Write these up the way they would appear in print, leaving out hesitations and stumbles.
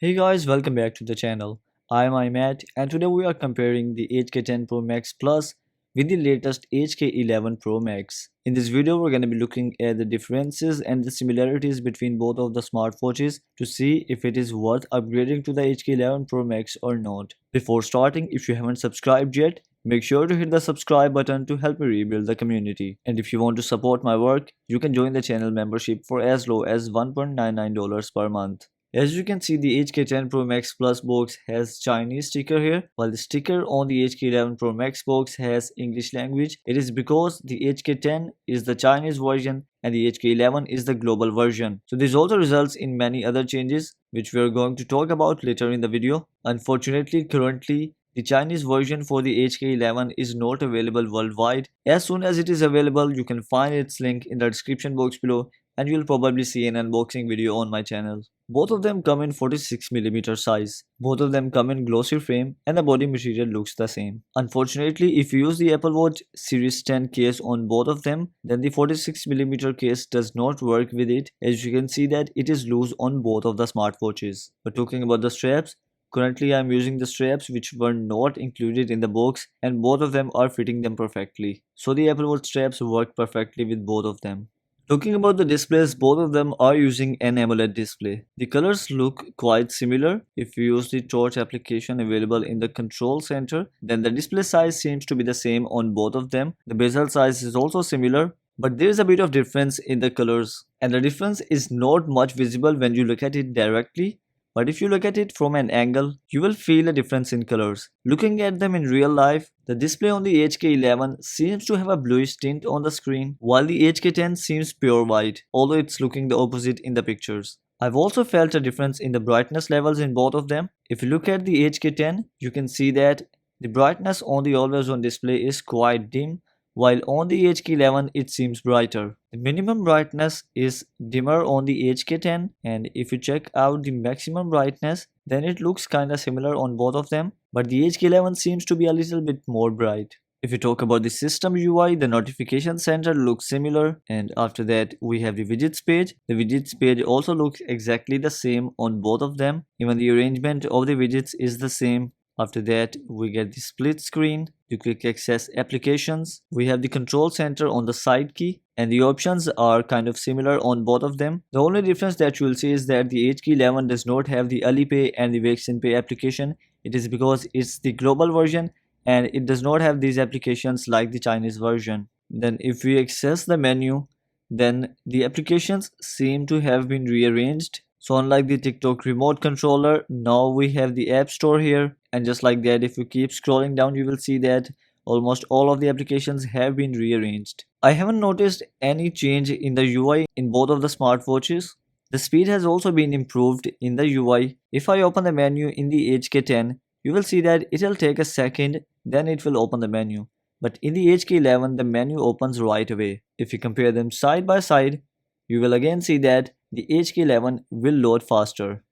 Hey guys, welcome back to the channel. I'm iMAT and today we are comparing the HK10 Pro Max Plus with the latest HK11 Pro Max. In this video, we're going to be looking at the differences and the similarities between both of the smartwatches to see if it is worth upgrading to the HK11 Pro Max or not. Before starting, if you haven't subscribed yet, make sure to hit the subscribe button to help me rebuild the community. And if you want to support my work, you can join the channel membership for as low as $1.99 per month. As you can see, the HK10 Pro Max Plus box has Chinese sticker here, while the sticker on the HK11 Pro Max box has English language. It is because the HK10 is the Chinese version and the HK11 is the global version. So this also results in many other changes which we are going to talk about later in the video. Unfortunately, currently the Chinese version for the HK11 is not available worldwide. As soon as it is available, you can find its link in the description box below and you will probably see an unboxing video on my channel. Both of them come in 46mm size. Both of them come in glossy frame and the body material looks the same. Unfortunately, if you use the Apple Watch Series 10 case on both of them, then the 46mm case does not work with it, as you can see that it is loose on both of the smartwatches. But talking about the straps, currently I am using the straps which were not included in the box and both of them are fitting them perfectly. So the Apple Watch straps work perfectly with both of them. Talking about the displays, both of them are using an AMOLED display. The colors look quite similar. If you use the torch application available in the control center, then the display size seems to be the same on both of them. The bezel size is also similar, but there is a bit of difference in the colors. And the difference is not much visible when you look at it directly. But if you look at it from an angle, you will feel a difference in colors. Looking at them in real life, the display on the HK11 seems to have a bluish tint on the screen, while the HK10 seems pure white, although it's looking the opposite in the pictures. I've also felt a difference in the brightness levels in both of them. If you look at the HK10, you can see that the brightness on the always on display is quite dim, while on the HK11 it seems brighter. The minimum brightness is dimmer on the HK10, and if you check out the maximum brightness, then it looks kinda similar on both of them, but the HK11 seems to be a little bit more bright. If you talk about the system UI, the notification center looks similar, and after that we have the widgets page. The widgets page also looks exactly the same on both of them. Even the arrangement of the widgets is the same. After that, we get the split screen to quick access applications. We have the control center on the side key, and the options are kind of similar on both of them. The only difference that you will see is that the HK11 does not have the Alipay and the VaccinePay application. It is because it's the global version and it does not have these applications like the Chinese version. Then if we access the menu, then the applications seem to have been rearranged. So unlike the TikTok remote controller, now we have the App Store here, and just like that, if you keep scrolling down, you will see that almost all of the applications have been rearranged. I haven't noticed any change in the UI in both of the smartwatches. The speed has also been improved in the UI. If I open the menu in the HK10, you will see that it will take a second, then it will open the menu. But in the HK11, the menu opens right away. If you compare them side by side, you will again see that the HK11 will load faster,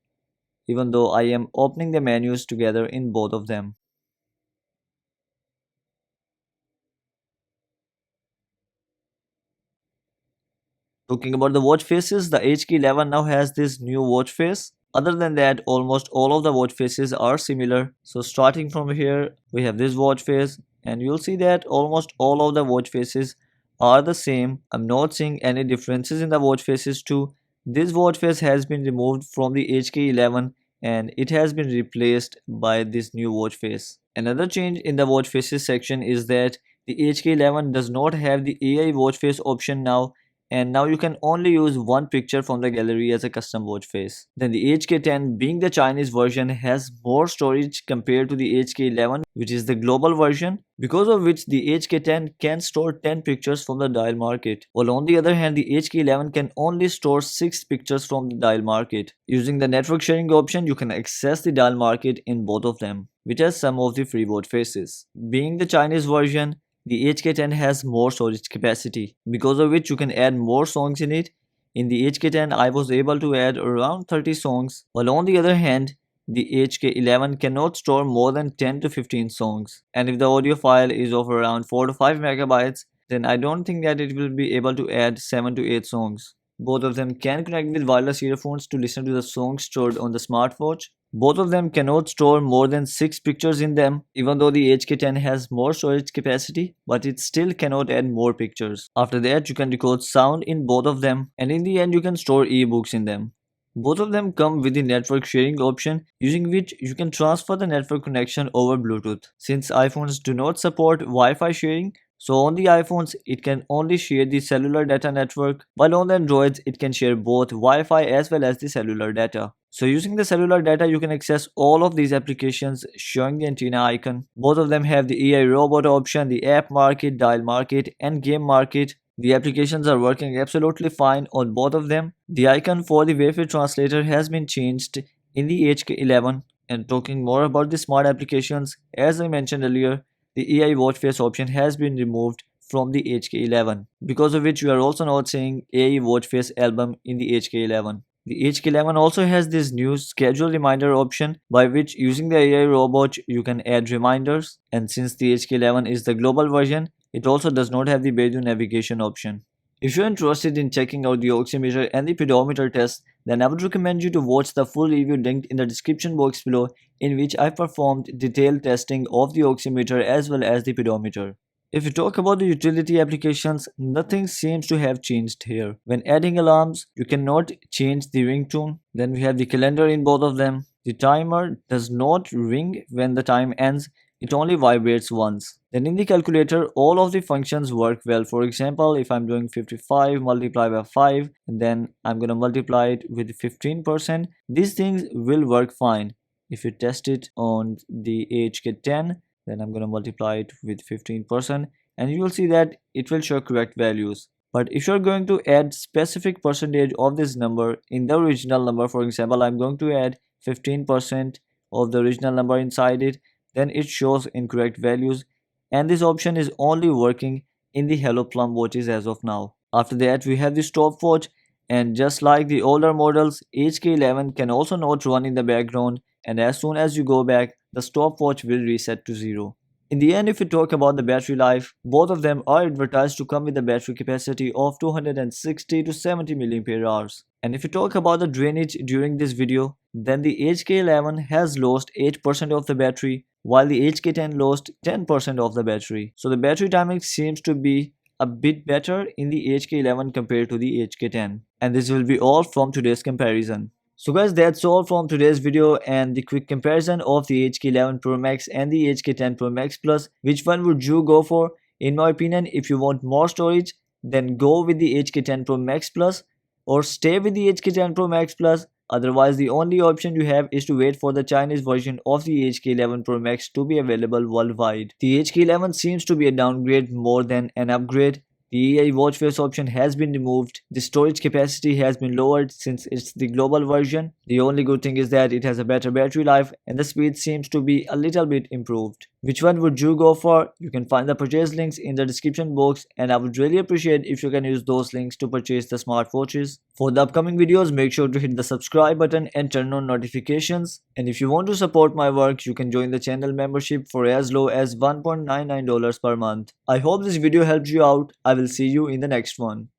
even though I am opening the menus together in both of them. Talking about the watch faces, the HK11 now has this new watch face. Other than that, almost all of the watch faces are similar. So starting from here, we have this watch face, and you'll see that almost all of the watch faces are the same. I'm not seeing any differences in the watch faces too. This watch face has been removed from the HK11 and it has been replaced by this new watch face. Another change in the watch faces section is that the HK11 does not have the AI watch face option now, and now you can only use one picture from the gallery as a custom watch face. Then the HK10, being the Chinese version, has more storage compared to the HK11, which is the global version, because of which the HK10 can store 10 pictures from the dial market, while on the other hand the HK11 can only store 6 pictures from the dial market. Using the network sharing option, you can access the dial market in both of them, which has some of the free watch faces. Being the Chinese version, the HK10 has more storage capacity, because of which you can add more songs in it. In the HK10, I was able to add around 30 songs, while on the other hand, the HK11 cannot store more than 10 to 15 songs. And if the audio file is of around 4 to 5 megabytes, then I don't think that it will be able to add 7 to 8 songs. Both of them can connect with wireless earphones to listen to the songs stored on the smartwatch. Both of them cannot store more than 6 pictures in them, even though the HK10 has more storage capacity, but it still cannot add more pictures. After that, you can record sound in both of them, and in the end, you can store ebooks in them. Both of them come with the network sharing option, using which you can transfer the network connection over Bluetooth. Since iPhones do not support Wi-Fi sharing, so on the iPhones it can only share the cellular data network, while on the Androids it can share both Wi-Fi as well as the cellular data. So using the cellular data, you can access all of these applications showing the antenna icon. Both of them have the AI robot option, the app market, dial market, and game market. The applications are working absolutely fine on both of them. The icon for the Wi-Fi translator has been changed in the HK11. And talking more about the smart applications, as I mentioned earlier, the AI watch face option has been removed from the HK11, because of which we are also not seeing AI watch face album in the HK11. The HK11 also has this new schedule reminder option, by which using the AI robot you can add reminders, and since the HK11 is the global version, it also does not have the Beidou navigation option. If you're interested in checking out the oximeter and the pedometer test, then I would recommend you to watch the full review linked in the description box below, in which I performed detailed testing of the oximeter as well as the pedometer. If you talk about the utility applications, nothing seems to have changed here. When adding alarms, you cannot change the ringtone. Then we have the calendar in both of them. The timer does not ring when the time ends, it only vibrates once. Then in the calculator, all of the functions work well. For example, if I'm doing 55 multiplied by 5, and then I'm gonna multiply it with 15%, these things will work fine. If you test it on the HK10, then I'm going to multiply it with 15%, and you will see that it will show correct values. But if you're going to add specific percentage of this number in the original number, for example, I'm going to add 15% of the original number inside it, then it shows incorrect values, and this option is only working in the Hello Plum watches as of now. After that, we have the stopwatch, and just like the older models, HK11 can also not run in the background, and as soon as you go back, the stopwatch will reset to 0. In the end, if we talk about the battery life, both of them are advertised to come with a battery capacity of 260 to 70 mAh. And if you talk about the drainage during this video, then the HK11 has lost 8% of the battery, while the HK10 lost 10% of the battery. So the battery timing seems to be a bit better in the HK11 compared to the HK10. And this will be all from today's comparison. So guys, that's all from today's video and the quick comparison of the HK11 Pro Max and the HK10 Pro Max Plus. Which one would you go for? In my opinion, if you want more storage, then go with the HK10 Pro Max Plus or stay with the HK10 Pro Max Plus. Otherwise, the only option you have is to wait for the Chinese version of the HK11 Pro Max to be available worldwide. The HK11 seems to be a downgrade more than an upgrade. The AI watch face option has been removed. The storage capacity has been lowered since it's the global version. The only good thing is that it has a better battery life and the speed seems to be a little bit improved. Which one would you go for? You can find the purchase links in the description box, and I would really appreciate if you can use those links to purchase the smartwatches. For the upcoming videos, make sure to hit the subscribe button and turn on notifications. And if you want to support my work, you can join the channel membership for as low as $1.99 per month. I hope this video helped you out. I will see you in the next one.